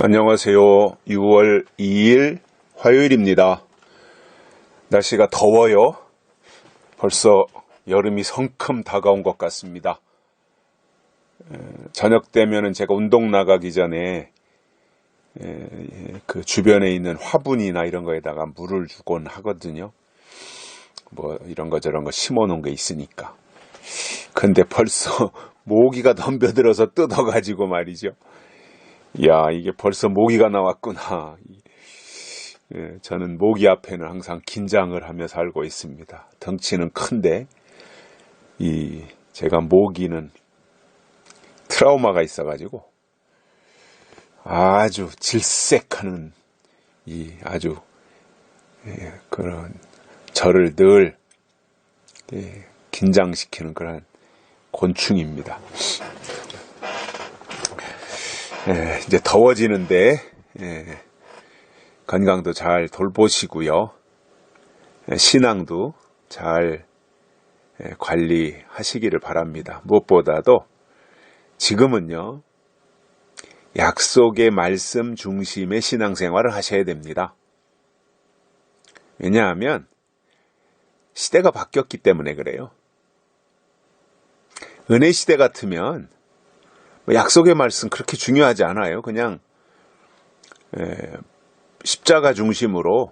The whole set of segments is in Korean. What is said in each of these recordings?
안녕하세요. 6월 2일 화요일입니다. 날씨가 더워요. 벌써 여름이 성큼 다가온 것 같습니다. 저녁 되면은 제가 운동 나가기 전에 그 주변에 있는 화분이나 이런 거에다가 물을 주곤 하거든요. 뭐 이런 거 저런 거 심어 놓은 게 있으니까. 근데 벌써 모기가 덤벼들어서 뜯어가지고 말이죠. 야, 이게 벌써 모기가 나왔구나. 저는 모기 앞에는 항상 긴장을 하며 살고 있습니다. 덩치는 큰데, 제가 모기는 트라우마가 있어가지고, 아주 질색하는, 아주, 그런, 저를 늘, 긴장시키는 그런 곤충입니다. 이제 더워지는데 건강도 잘 돌보시고요. 신앙도 잘 관리하시기를 바랍니다. 무엇보다도 지금은요, 약속의 말씀 중심의 신앙생활을 하셔야 됩니다. 왜냐하면 시대가 바뀌었기 때문에 그래요. 은혜 시대 같으면 약속의 말씀 그렇게 중요하지 않아요. 그냥 십자가 중심으로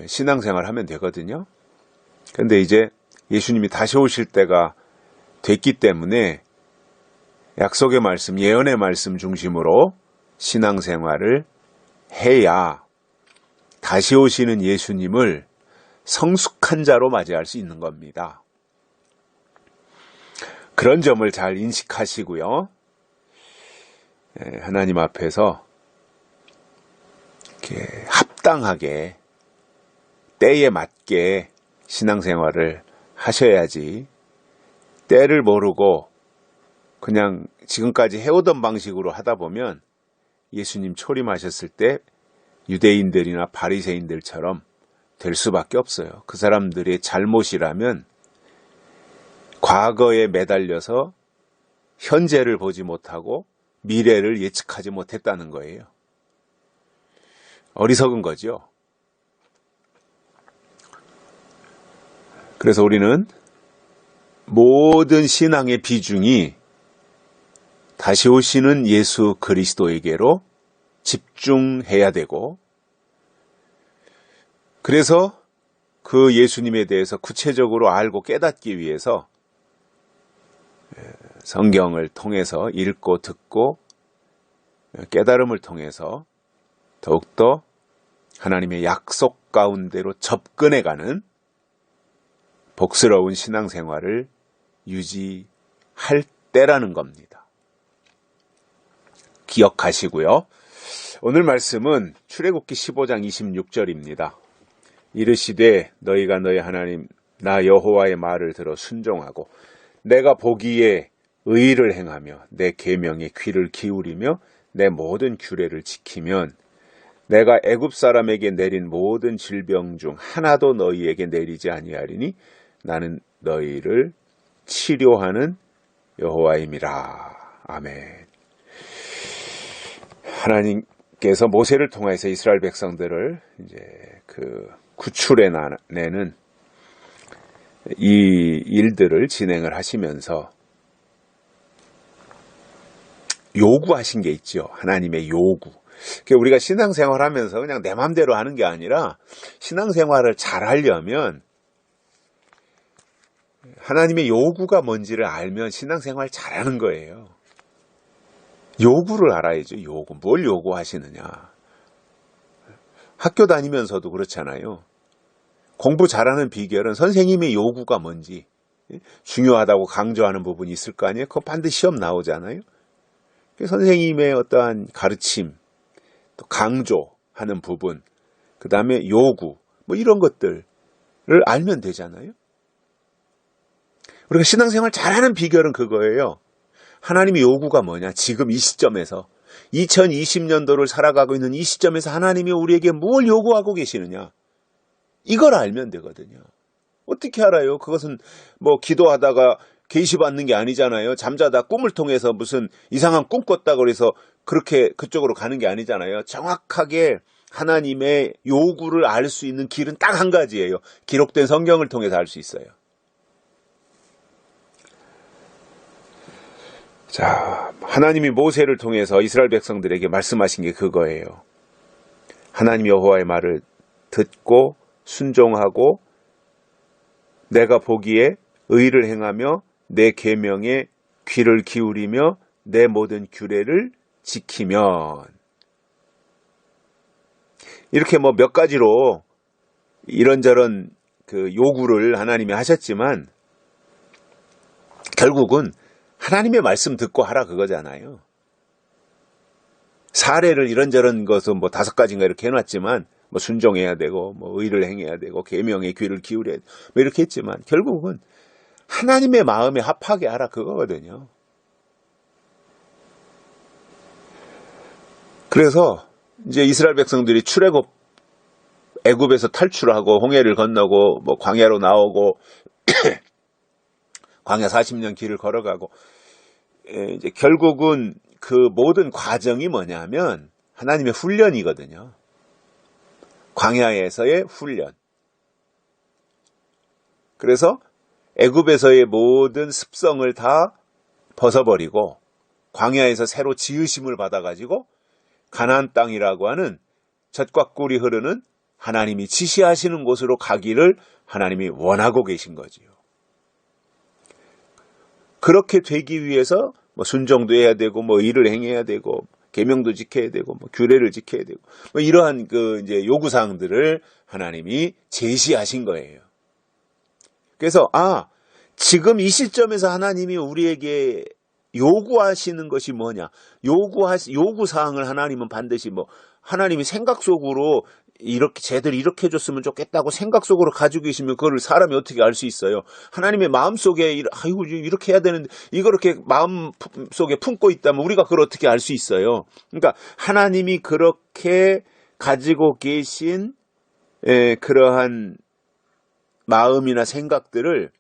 신앙생활 하면 되거든요. 그런데 이제 예수님이 다시 오실 때가 됐기 때문에 약속의 말씀, 예언의 말씀 중심으로 신앙생활을 해야 다시 오시는 예수님을 성숙한 자로 맞이할 수 있는 겁니다. 그런 점을 잘 인식하시고요. 하나님 앞에서 이렇게 합당하게 때에 맞게 신앙생활을 하셔야지, 때를 모르고 그냥 지금까지 해오던 방식으로 하다 보면 예수님 초림하셨을 때 유대인들이나 바리새인들처럼 될 수밖에 없어요. 그 사람들의 잘못이라면 과거에 매달려서 현재를 보지 못하고 미래를 예측하지 못했다는 거예요. 어리석은 거죠. 그래서 우리는 모든 신앙의 비중이 다시 오시는 예수 그리스도에게로 집중해야 되고, 그래서 그 예수님에 대해서 구체적으로 알고 깨닫기 위해서 성경을 통해서 읽고 듣고 깨달음을 통해서 더욱더 하나님의 약속 가운데로 접근해가는 복스러운 신앙생활을 유지할 때라는 겁니다. 기억하시고요. 오늘 말씀은 출애굽기 15장 26절입니다. 이르시되 너희가 너희 하나님 나 여호와의 말을 들어 순종하고 내가 보기에 의를 행하며 내 계명에 귀를 기울이며 내 모든 규례를 지키면 내가 애굽 사람에게 내린 모든 질병 중 하나도 너희에게 내리지 아니하리니 나는 너희를 치료하는 여호와임이라. 아멘. 하나님께서 모세를 통해서 이스라엘 백성들을 이제 그 구출해내는 이 일들을 진행을 하시면서 요구하신 게 있죠. 하나님의 요구. 우리가 신앙생활 하면서 그냥 내 맘대로 하는 게 아니라 신앙생활을 잘 하려면 하나님의 요구가 뭔지를 알면 신앙생활 잘하는 거예요. 요구를 알아야죠. 요구. 뭘 요구하시느냐. 학교 다니면서도 그렇잖아요. 공부 잘하는 비결은 선생님의 요구가 뭔지, 중요하다고 강조하는 부분이 있을 거 아니에요. 그거 반드시 시험 나오잖아요. 선생님의 어떠한 가르침, 또 강조하는 부분, 그 다음에 요구, 뭐 이런 것들을 알면 되잖아요. 우리가 신앙생활 잘하는 비결은 그거예요. 하나님의 요구가 뭐냐? 지금 이 시점에서 2020년도를 살아가고 있는 이 시점에서 하나님이 우리에게 뭘 요구하고 계시느냐? 이걸 알면 되거든요. 어떻게 알아요? 그것은 뭐 기도하다가 계시받는 게 아니잖아요. 잠자다 꿈을 통해서 무슨 이상한 꿈 꿨다고 그래서 그렇게 그쪽으로 가는 게 아니잖아요. 정확하게 하나님의 요구를 알 수 있는 길은 딱 한 가지예요. 기록된 성경을 통해서 알 수 있어요. 자, 하나님이 모세를 통해서 이스라엘 백성들에게 말씀하신 게 그거예요. 하나님 여호와의 말을 듣고 순종하고 내가 보기에 의를 행하며 내 계명에 귀를 기울이며 내 모든 규례를 지키면, 이렇게 뭐 몇 가지로 이런저런 그 요구를 하나님이 하셨지만 결국은 하나님의 말씀 듣고 하라 그거잖아요. 사례를 이런저런 것은 뭐 5가지인가 이렇게 해놨지만 뭐 순종해야 되고 뭐 의를 행해야 되고 계명에 귀를 기울여야 되고 뭐 이렇게 했지만 결국은 하나님의 마음에 합하게 하라 그거거든요. 그래서 이제 이스라엘 백성들이 출애굽 애굽에서 탈출하고 홍해를 건너고 뭐 광야로 나오고 광야 40년 길을 걸어가고 이제 결국은 그 모든 과정이 뭐냐면 하나님의 훈련이거든요. 광야에서의 훈련. 그래서 애굽에서의 모든 습성을 다 벗어버리고 광야에서 새로 지으심을 받아가지고 가나안 땅이라고 하는 젖과 꿀이 흐르는 하나님이 지시하시는 곳으로 가기를 하나님이 원하고 계신 거지요. 그렇게 되기 위해서 뭐 순종도 해야 되고 뭐 의를 행해야 되고 계명도 지켜야 되고 뭐 규례를 지켜야 되고 뭐 이러한 그 이제 요구 사항들을 하나님이 제시하신 거예요. 그래서 지금 이 시점에서 하나님이 우리에게 요구하시는 것이 뭐냐? 요구 사항을 하나님은 반드시 뭐 하나님이 생각 속으로 이렇게 쟤들 이렇게 해줬으면 좋겠다고 생각 속으로 가지고 계시면 그걸 사람이 어떻게 알 수 있어요? 하나님의 마음 속에 아이고 이렇게 해야 되는데 이걸 이렇게 마음 속에 품고 있다면 우리가 그걸 어떻게 알 수 있어요? 그러니까 하나님이 그렇게 가지고 계신 그러한 마음이나 생각들을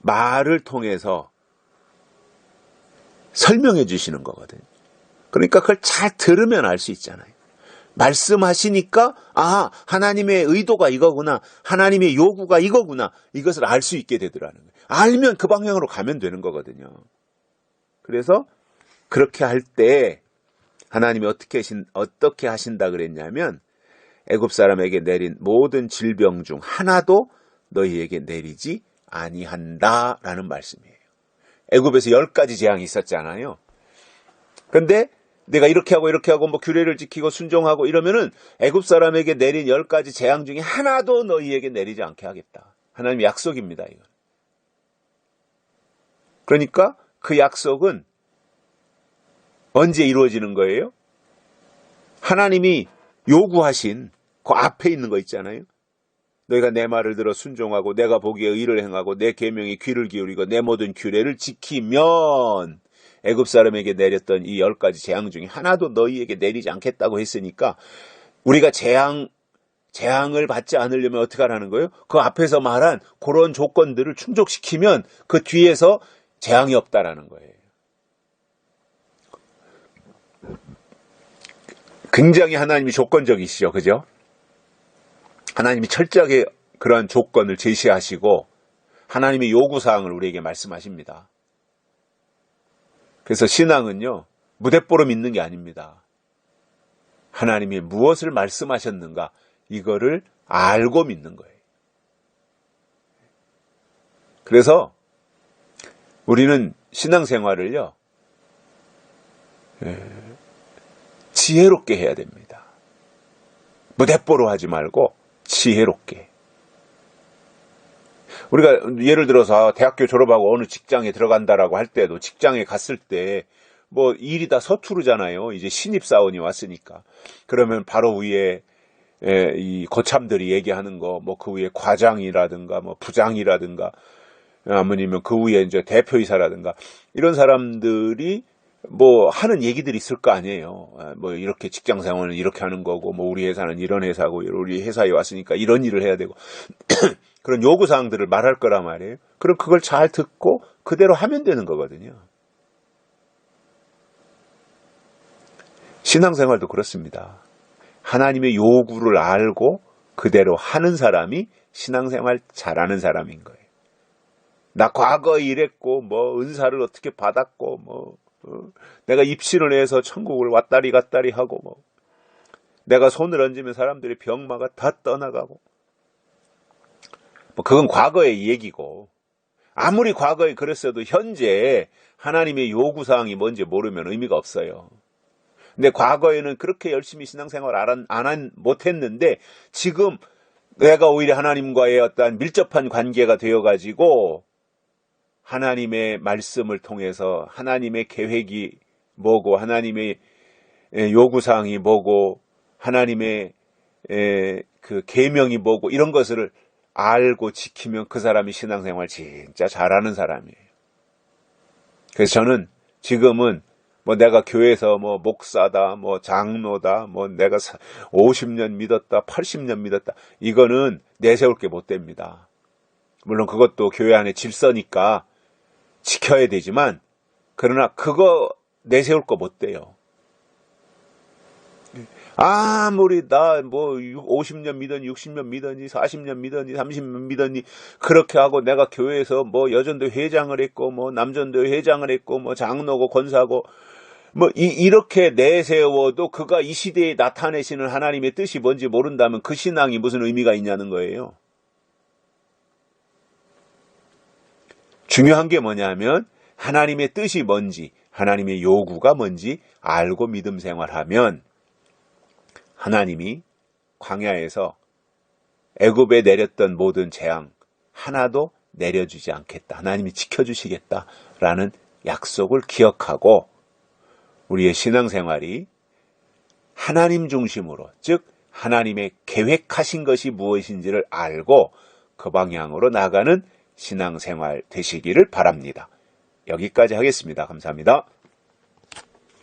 말을 통해서 설명해 주시는 거거든요. 그러니까 그걸 잘 들으면 알 수 있잖아요. 말씀하시니까 하나님의 의도가 이거구나. 하나님의 요구가 이거구나. 이것을 알 수 있게 되더라는 거예요. 알면 그 방향으로 가면 되는 거거든요. 그래서 그렇게 할 때 하나님이 어떻게 하신다 그랬냐면 애굽 사람에게 내린 모든 질병 중 하나도 너희에게 내리지 아니한다라는 말씀이에요. 애굽에서 10가지 재앙이 있었잖아요. 그런데 내가 이렇게 하고 뭐 규례를 지키고 순종하고 이러면은 애굽 사람에게 내린 10가지 재앙 중에 하나도 너희에게 내리지 않게 하겠다. 하나님의 약속입니다. 이건. 그러니까 그 약속은 언제 이루어지는 거예요? 하나님이 요구하신 그 앞에 있는 거 있잖아요. 너희가 내 말을 들어 순종하고 내가 보기에 의를 행하고 내 계명에 귀를 기울이고 내 모든 규례를 지키면 애굽 사람에게 내렸던 이 10가지 재앙 중에 하나도 너희에게 내리지 않겠다고 했으니까 우리가 재앙을 받지 않으려면 어떻게 하라는 거예요? 그 앞에서 말한 그런 조건들을 충족시키면 그 뒤에서 재앙이 없다라는 거예요. 굉장히 하나님이 조건적이시죠. 그죠? 하나님이 철저하게 그런 조건을 제시하시고 하나님의 요구사항을 우리에게 말씀하십니다. 그래서 신앙은요, 무대뽀로 믿는 게 아닙니다. 하나님이 무엇을 말씀하셨는가, 이거를 알고 믿는 거예요. 그래서 우리는 신앙생활을요, 지혜롭게 해야 됩니다. 무대뽀로 하지 말고 지혜롭게. 우리가 예를 들어서 대학교 졸업하고 어느 직장에 들어간다라고 할 때도 직장에 갔을 때 뭐 일이 다 서투르잖아요. 이제 신입사원이 왔으니까. 그러면 바로 위에 이 고참들이 얘기하는 거, 뭐 그 위에 과장이라든가 뭐 부장이라든가 아니면 그 위에 이제 대표이사라든가 이런 사람들이 뭐 하는 얘기들이 있을 거 아니에요. 뭐 이렇게 직장 생활은 이렇게 하는 거고 뭐 우리 회사는 이런 회사고 우리 회사에 왔으니까 이런 일을 해야 되고 그런 요구사항들을 말할 거란 말이에요. 그럼 그걸 잘 듣고 그대로 하면 되는 거거든요. 신앙생활도 그렇습니다. 하나님의 요구를 알고 그대로 하는 사람이 신앙생활 잘하는 사람인 거예요. 나 과거에 이랬고 뭐 은사를 어떻게 받았고 내가 입신을 해서 천국을 왔다리 갔다리 하고 내가 손을 얹으면 사람들이 병마가 다 떠나가고 그건 과거의 얘기고, 아무리 과거에 그랬어도 현재 하나님의 요구사항이 뭔지 모르면 의미가 없어요. 근데 과거에는 그렇게 열심히 신앙생활 못했는데 지금 내가 오히려 하나님과의 어떤 밀접한 관계가 되어가지고 하나님의 말씀을 통해서 하나님의 계획이 뭐고 하나님의 요구사항이 뭐고 하나님의 그 계명이 뭐고 이런 것을 알고 지키면 그 사람이 신앙생활 진짜 잘하는 사람이에요. 그래서 저는 지금은 내가 교회에서 목사다, 장로다, 내가 50년 믿었다, 80년 믿었다. 이거는 내세울 게 못 됩니다. 물론 그것도 교회 안에 질서니까 지켜야 되지만, 그러나 그거 내세울 거 못 돼요. 아무리 나 50년 믿었니, 60년 믿었니, 40년 믿었니, 30년 믿었니, 그렇게 하고 내가 교회에서 여전도 회장을 했고, 남전도 회장을 했고, 장로고 권사고, 이렇게 내세워도 그가 이 시대에 나타내시는 하나님의 뜻이 뭔지 모른다면 그 신앙이 무슨 의미가 있냐는 거예요. 중요한 게 뭐냐면 하나님의 뜻이 뭔지, 하나님의 요구가 뭔지 알고 믿음 생활하면 하나님이 광야에서 애굽에 내렸던 모든 재앙 하나도 내려주지 않겠다. 하나님이 지켜주시겠다라는 약속을 기억하고 우리의 신앙생활이 하나님 중심으로, 즉 하나님의 계획하신 것이 무엇인지를 알고 그 방향으로 나가는 신앙생활 되시기를 바랍니다. 여기까지 하겠습니다. 감사합니다.